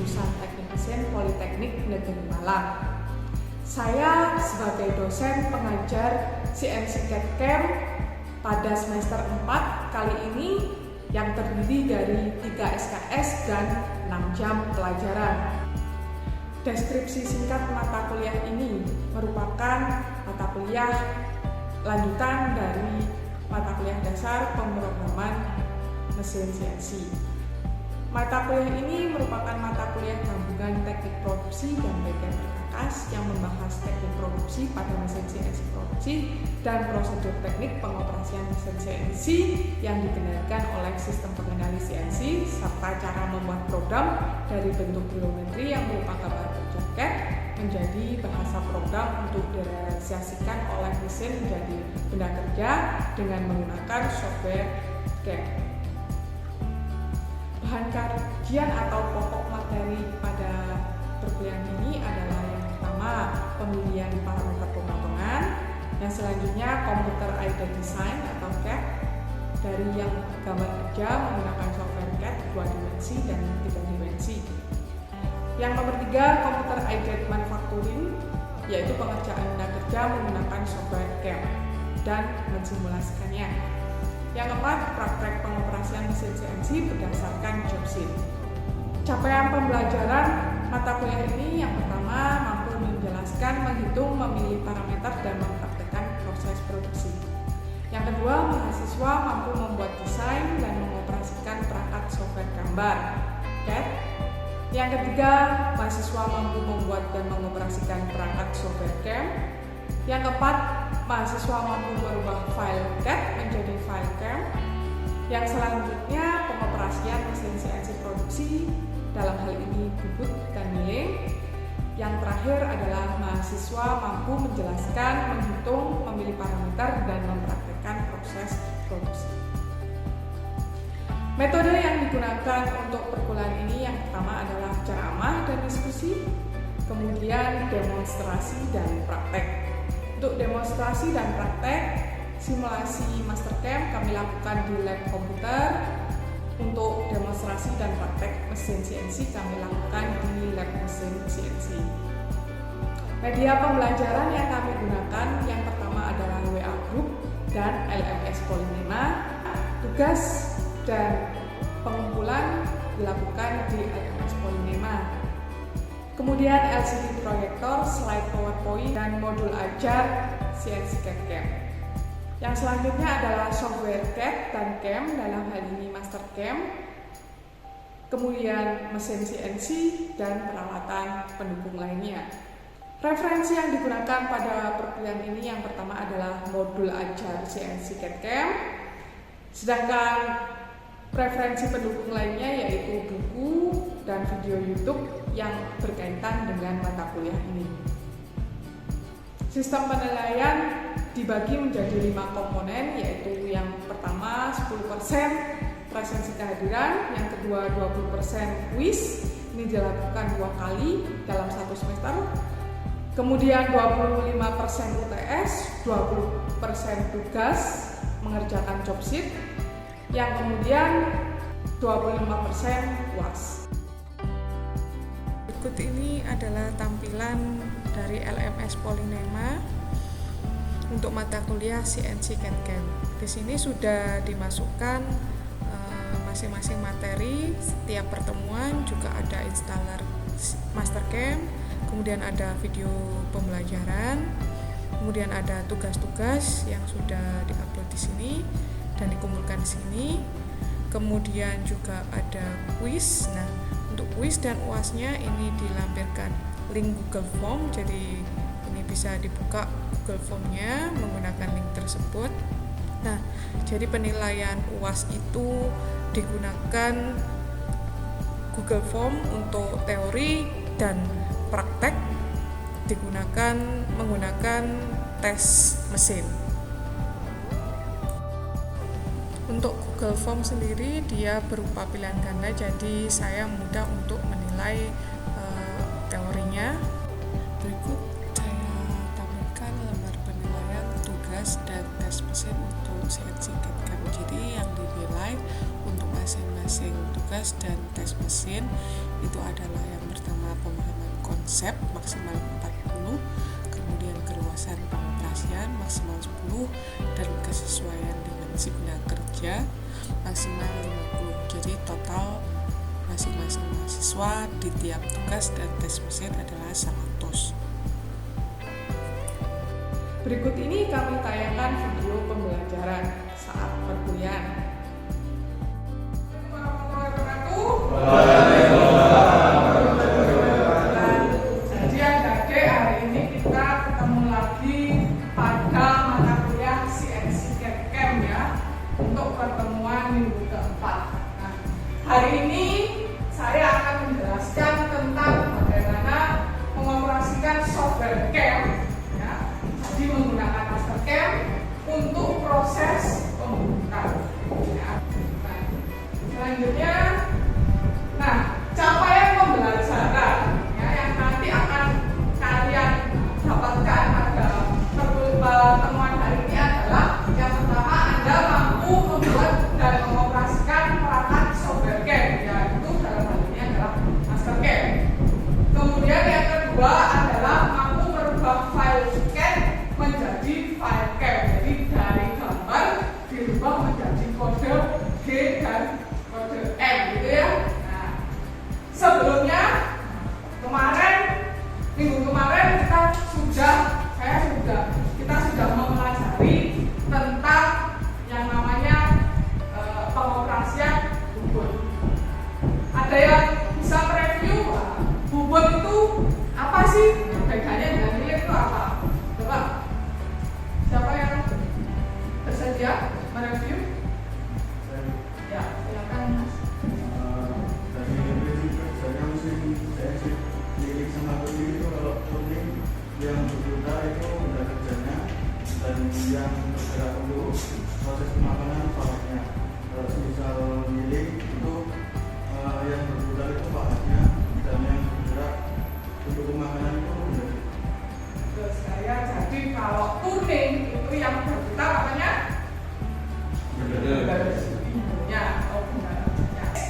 jurusan Teknik Mesin Politeknik Negeri Malang. Saya sebagai dosen pengajar CNC CAD/CAM pada semester 4 kali ini yang terdiri dari 3 SKS dan 6 jam pelajaran. Deskripsi singkat mata kuliah ini merupakan mata kuliah lanjutan dari mata kuliah dasar pemrograman mesin CNC. Mata kuliah ini merupakan mata kuliah gabungan teknik produksi dan bagian perkakas yang membahas teknik produksi pada mesin CNC produksi dan prosedur teknik pengoperasian mesin CNC yang dikendalikan oleh sistem pengendali CNC serta cara membuat program dari bentuk geometri yang berupa gambar kerja CAD menjadi bahasa program untuk direalisasikan oleh mesin menjadi benda kerja dengan menggunakan software CAD. Bahan kajian atau pokok materi pada perkuliahan ini adalah yang pertama pemilihan parameter pemotongan, yang selanjutnya computer aided design atau CAD dari yang gambar kerja menggunakan software CAD 2 dimensi dan 3 dimensi. Yang nomor 3 computer aided manufacturing, yaitu pengerjaan benda kerja menggunakan software CAM dan mensimulasikannya. Yang keempat, praktek pengoperasian mesin CNC berdasarkan job sheet. Capaian pembelajaran mata kuliah ini yang pertama mampu menjelaskan, menghitung, memilih parameter, dan mempraktekkan proses produksi. Yang kedua, mahasiswa mampu membuat desain dan mengoperasikan perangkat software gambar CAD. Yang ketiga, mahasiswa mampu membuat dan mengoperasikan perangkat software CAM. Yang keempat, mahasiswa mampu merubah file CAD menjadi file CAM. Yang selanjutnya, pengoperasian mesin CNC produksi, dalam hal ini bubut dan milling. Yang terakhir adalah mahasiswa mampu menjelaskan, menghitung, memilih parameter, dan mempraktekkan proses produksi. Metode yang digunakan untuk perkuliahan ini yang pertama adalah ceramah dan diskusi, kemudian demonstrasi dan praktek. Untuk demonstrasi dan praktek, simulasi Mastercam kami lakukan di lab komputer. Untuk demonstrasi dan praktek mesin CNC kami lakukan di lab mesin CNC. Media pembelajaran yang kami gunakan yang pertama adalah WA Group dan LMS Polynema. Tugas dan pengumpulan dilakukan di LMS Polynema. Kemudian LCD proyektor, slide PowerPoint, dan modul ajar CNC CAD/CAM. Yang selanjutnya adalah software CAD dan CAM, dalam hal ini Mastercam. Kemudian mesin CNC dan peralatan pendukung lainnya. Referensi yang digunakan pada perkuliahan ini yang pertama adalah modul ajar CNC CAD/CAM. Sedangkan referensi pendukung lainnya yaitu buku dan video YouTube yang berkaitan dengan mata kuliah ini. Sistem penilaian dibagi menjadi 5 komponen, yaitu yang pertama 10% presensi kehadiran, yang kedua 20% quiz, ini dilakukan 2 kali dalam 1 semester. Kemudian 25% UTS, 20% tugas mengerjakan job sheet, yang kemudian 25% UAS. Berikut ini adalah tampilan dari LMS Polynema untuk mata kuliah CNC CAD/CAM. Di sini sudah dimasukkan masing-masing materi. Setiap pertemuan juga ada installer Mastercam, kemudian ada video pembelajaran, kemudian ada tugas-tugas yang sudah diupload di sini dan dikumpulkan di sini. Kemudian juga ada quiz. Nah, untuk quiz dan UAS-nya ini dilampirkan link Google Form, jadi ini bisa dibuka Google Form-nya menggunakan link tersebut. Nah, jadi penilaian UAS itu digunakan Google Form, untuk teori dan praktek digunakan menggunakan tes mesin. Untuk Google Form sendiri dia berupa pilihan ganda, jadi saya mudah untuk menilai teorinya. Berikut saya tampilkan lembar penilaian tugas dan tes mesin untuk CNC CAD/CAM. Jadi yang dinilai untuk masing-masing tugas dan tes mesin itu adalah yang pemahaman konsep maksimal 40, kemudian keluasan pengoperasian maksimal 10, dan kesesuaian dimensi benda kerja maksimal 50. Jadi total masing-masing mahasiswa di tiap tugas dan tes mesin adalah 100. Berikut ini kami tayangkan video pembelajaran saat perkuliahan. Jadi adik-adik, hari ini kita ketemu lagi pada mata kuliah CNC CAD/CAM ya, untuk pertemuan minggu keempat. Nah, hari ini saya akan menjelaskan tentang bagaimana mengoperasikan software CAM ya. Jadi menggunakan Mastercam untuk proses pembukaan ya. Nah, selanjutnya, capaian pembelajaran ya, yang nanti akan kalian dapatkan pada pertemuan hari ini adalah yang pertama, Anda mampu membuat dan mengoperasikan perangkat software CAM, yaitu dalam hal ini adalah Mastercam. Kemudian yang kedua adalah mampu merubah file CAD menjadi file CAM. Jadi dari gambar dirubah menjadi kode G dan kode M gitu ya. Nah, sebelumnya minggu kemarin kita sudah mempelajari tentang yang namanya pengoperasian bubut. Ada yang bisa mereview bubut itu apa sih? Bedanya dengan nilai itu apa? Coba, siapa yang bersedia mereview? Ya, silakan Mas. Dari prinsip kerjanya mesin CNC lirik sama turning itu, kalau turning yang berputar itu benda kerjanya, dan yang bergerak untuk proses pemakanan pahatnya. Kalau misal lirik itu yang berputar itu pahatnya, dan yang bergerak untuk pemakanan itu benda. Terus jadi kalau turning itu yang berputar namanya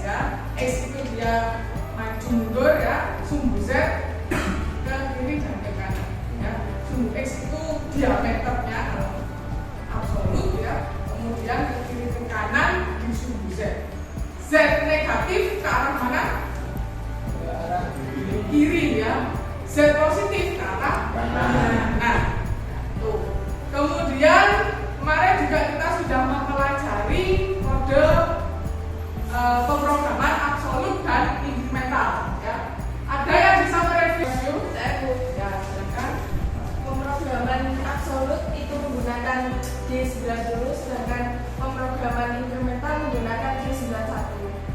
ya, X itu dia maju mundur ya, sumbu Z ke kiri dan ke kanan ya. Sumbu X itu diameternya kalau absolut ya, kemudian ke kiri ke kanan di sumbu Z. Z negatif ke arah mana? Ke arah kiri ya. Z positif ke arah kanan. Nah, tuh. Kemudian kemarin juga kita sudah mempelajari kode pemrograman absolut dan inkremental ya. Ada yang bisa mereview? Saya Bu. Ya, silakan. Pemrograman absolut itu menggunakan D9 dulu, sedangkan pemrograman inkremental menggunakan D91.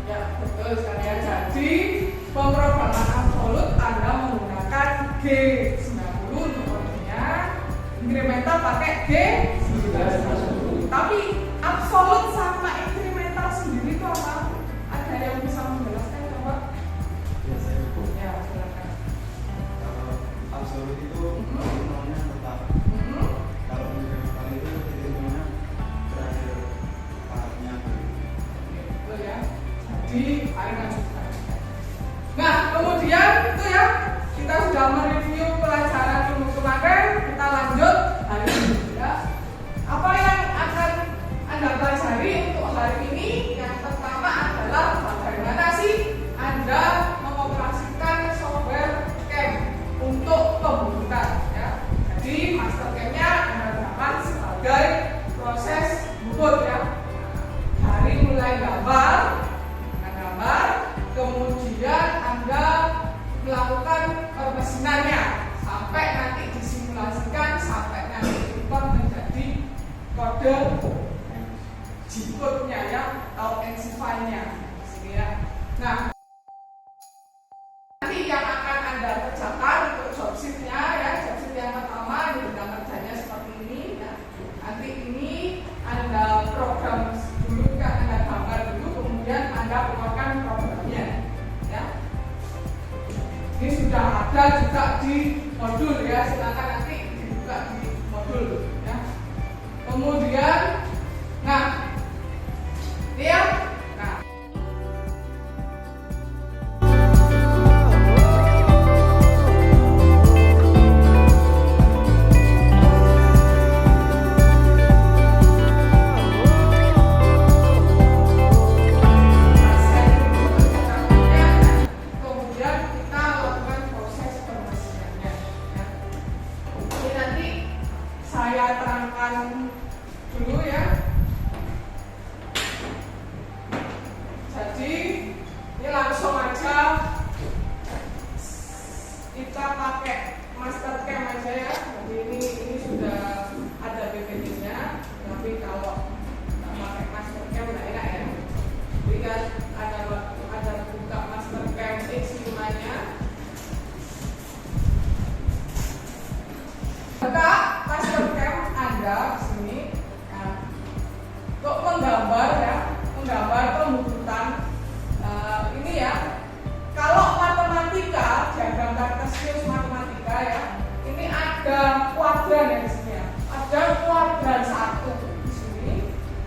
Ya, betul sekali ya. Jadi pemrograman absolut Anda menggunakan G90 untuk kodenya, inkremental pakai G91. Tapi absolut sama inkremental sendiri itu apa? Ada yang bisa menjelaskan coba? Ya, saya Ya, silakan. kalau absolut itu nolnya tetap. Kalau inkremental itu titik nolnya terakhir pahatnya. Betul ya. Jadi paling lanjutkan. Nah, kemudian itu ya, kita sudah mereview pelajaran minggu kemarin. Kita lanjut hari ini ya. Apa yang akan Anda pelajari untuk hari ini? Yang pertama adalah bagaimana sih Anda mengoperasikan software CAM untuk pembuatan ya. Jadi Mastercam-nya Anda gunakan sebagai proses bubut ya. Dari mulai gambar, kemudian Anda melakukan permesinannya sampai nanti disimulasikan, sampai nanti diubah menjadi kode G-code-nya ya, atau NC file-nya ya. Nah, nanti yang akan Anda kerjakan untuk job sheet-nya ya, job sheet yang pertama di bidang kerjanya seperti ini ya. Nanti ini Anda program dulu, Anda gambar dulu, kemudian Anda keluarkan programnya ya. Ini sudah ada juga di modul ya, silakan nanti dibuka di modul ya. Kemudian, nah, lihat, nah, tampilkan dulu ya. Jadi ini langsung aja kita pakai Mastercam aja ya. Jadi ini sudah ada PPT-nya, tapi kalau nggak pakai Mastercam nggak enak ya. Jadi kan ada buka Mastercam X5-nya. Buka Mastercam Anda di sini. Nah, untuk menggambar ya, menggambar pembukutan ini ya. Kalau matematika, diagram kartesius matematika ya, ini ada kuadran ya di sini ya. Ada kuadran 1 di sini,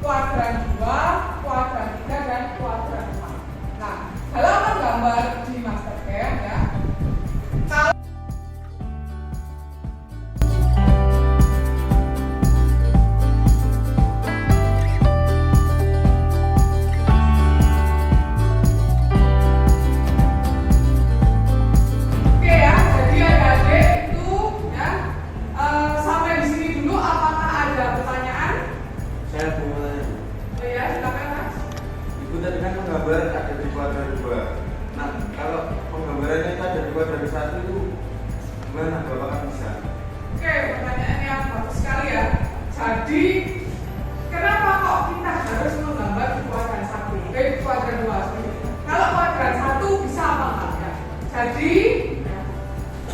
kuadran 2, kuadran 3 dan kuadran 4. Nah, dalam menggambar di Mastercam ya, kalau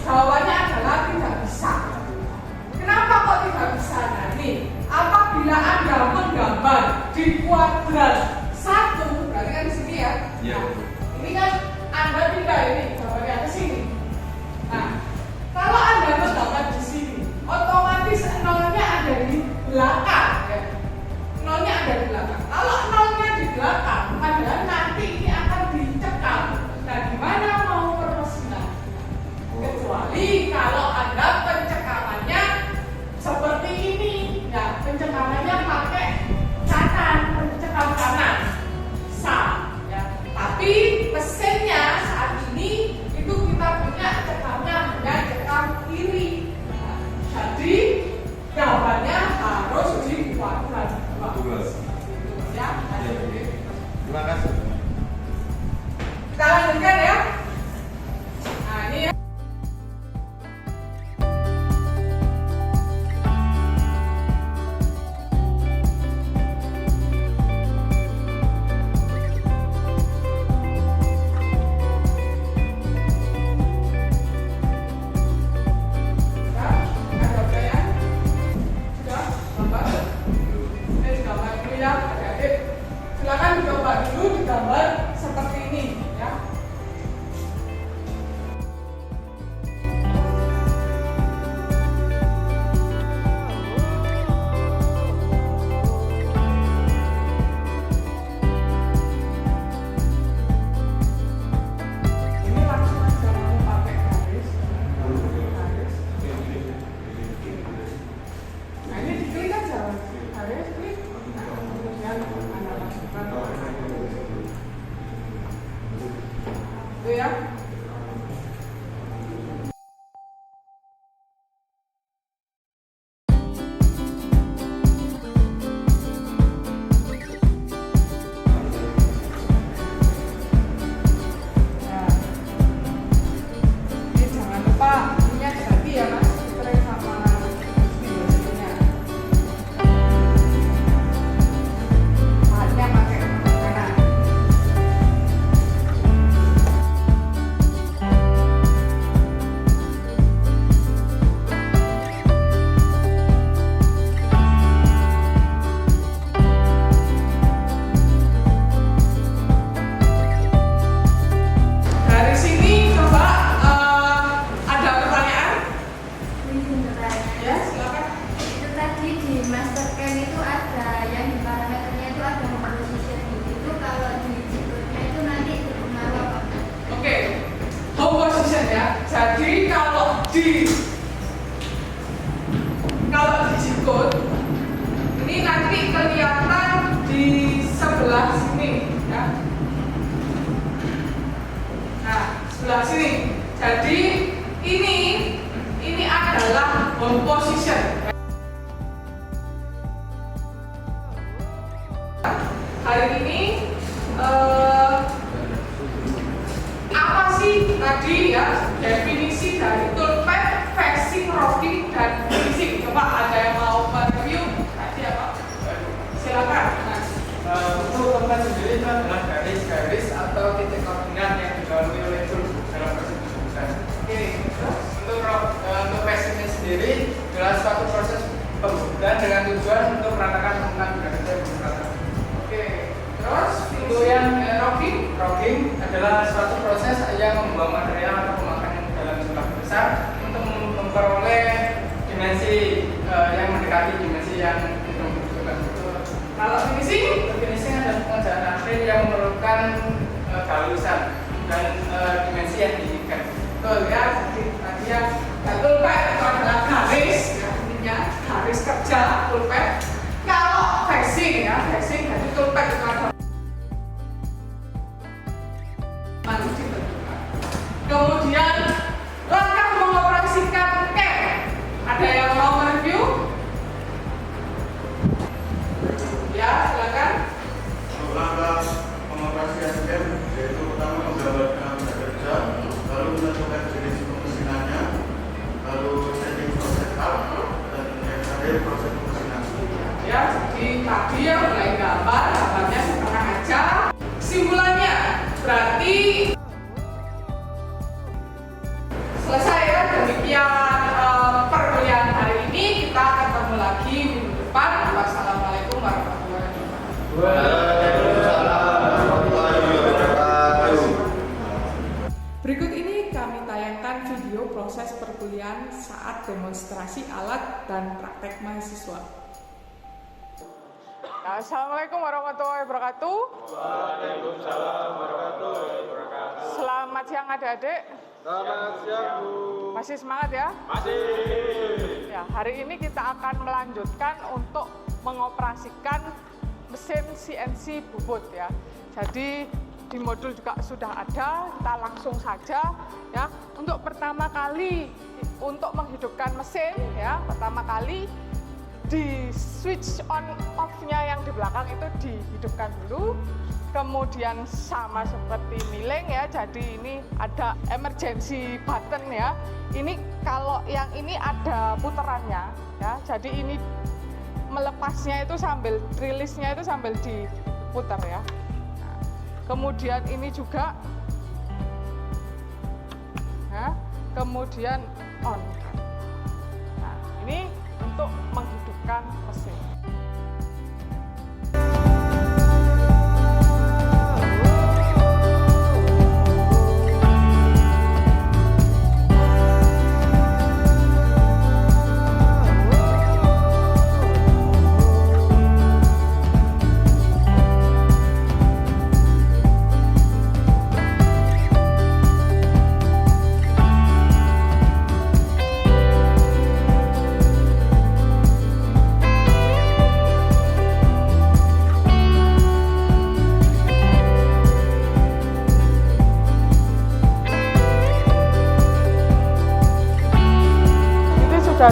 jawabannya adalah tidak bisa. Kenapa kok tidak bisa? Nah, nih, apabila Anda menggambar di kuadran 1, berarti kan di sini ya. Iya. Nah, ini kan Anda pindah ini gambarnya ke sini. Nah, kalau Anda menggambar di sini, otomatis nolnya ada di belakang ya. Nolnya ada di belakang. Kalau nolnya di belakang, adalah nanti ini akan dicekam. Nah, gimana mau permesinan? Kecuali kalau Anda pencekamannya seperti ini. Ya, pencekamannya pakai kanan, pencekam kanan. Sah, ya. Tapi mesinnya saat ini itu kita punya cekamnya hanya cekam kiri. Nah, jadi gambarnya harus di kuadran 2. Ya, Terima kasih. kita lanjutkan ya. Nah, ini ya. Silakan dicoba dulu digambar seperti ini ya. Ini langsung aja mau pakai garis. Nah, ini diklik aja garis klik. Nah, kemudian Anda masukkan itu ya. Nah, ini jangan lupa ininya diganti ya mas, spray sama ini. Bahannya pakai kanan. Dari sini coba ada pertanyaan? Ya, silakan. Itu tadi di Mastercam itu ada yang di parameternya itu ada composition itu, kalau di judulnya itu nanti berpengaruh apa? Oke, home position ya. Jadi kalau di G-code ini nanti kelihatan di sebelah sini ya. Nah, sebelah sini. Jadi ini adalah home position. hari ini apa sih tadi ya definisi dari toolpath, facing, rocking, dan finishing? Coba ada yang mau mereview tadi apa? Silakan. Mas. Untuk toolpath sendiri itu adalah garis-garis atau titik koordinat yang dilalui oleh tool dalam proses pembuatan. Oke. Untuk facing sendiri adalah suatu proses pembuatan dengan tujuan untuk meratakan penggunaan gradasi yang merata. Oke. Terus Untuk yang rocking adalah suatu proses yang membuang material atau pemakaian yang dalam jumlah besar untuk memperoleh dimensi yang mendekati dimensi yang dibutuhkan. kalau finishing Finishing adalah pengerjaan akhir yang memerlukan kehalusan dan dimensi yang diinginkan. betul ya. Jadi tadi ya toolpath itu adalah garis, ya, intinya garis kerja toolpath. Kalau facing ya, facing jadi toolpath itu adalah kemudian langkah mengoperasikan CAM. Ada yang mau mereview? Ya, silakan. Untuk langkah pengoperasian CAM yaitu pertama menggambarkan kerja, lalu menentukan jenis pemesinannya, lalu setting proses up, dan yang terakhir proses pemesinan. Ya, jadi tadi ya mulai gambarnya setengah aja. Kesimpulannya berarti selesai ya. Demikian perkuliahan hari ini. Kita ketemu lagi minggu depan. Wassalamualaikum warahmatullahi wabarakatuh. Berikut ini kami tayangkan video proses perkuliahan saat demonstrasi alat dan praktek mahasiswa. Assalamualaikum warahmatullahi wabarakatuh. Waalaikumsalam warahmatullahi wabarakatuh. Selamat siang adik-adik. Selamat siang, Bu. Masih semangat ya? Masih. Ya, hari ini kita akan melanjutkan untuk mengoperasikan mesin CNC bubut ya. Jadi di modul juga sudah ada, kita langsung saja ya. Untuk pertama kali untuk menghidupkan mesin ya, pertama kali di switch on off-nya yang di belakang itu dihidupkan dulu. Kemudian sama seperti milling ya, jadi ini ada emergency button ya. Ini kalau yang ini ada puterannya ya, jadi ini melepasnya itu sambil rilisnya itu sambil diputar ya. Nah, kemudian ini juga ya, kemudian on. Nah, ini untuk menghidupkan mesin. Sudah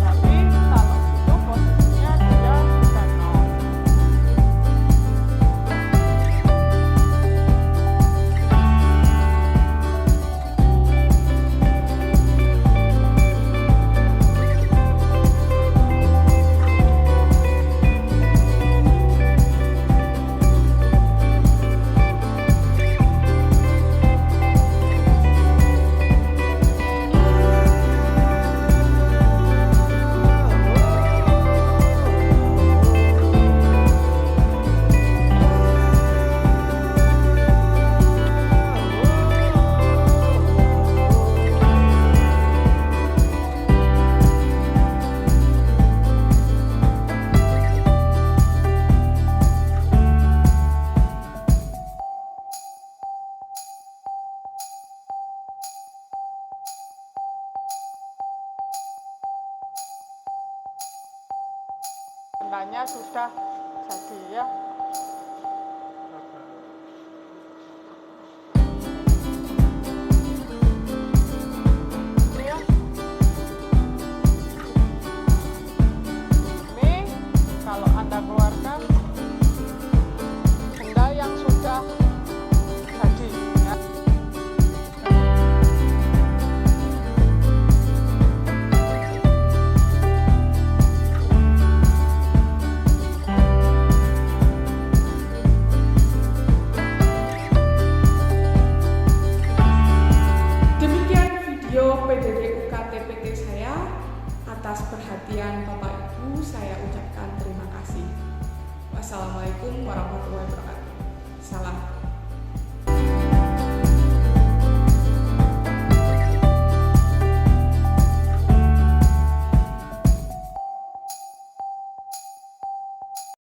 tapi kalau itu posisinya dia sudah nol. Bendanya sudah jadi ya. Ini ya. Assalamualaikum warahmatullahi wabarakatuh. Salam.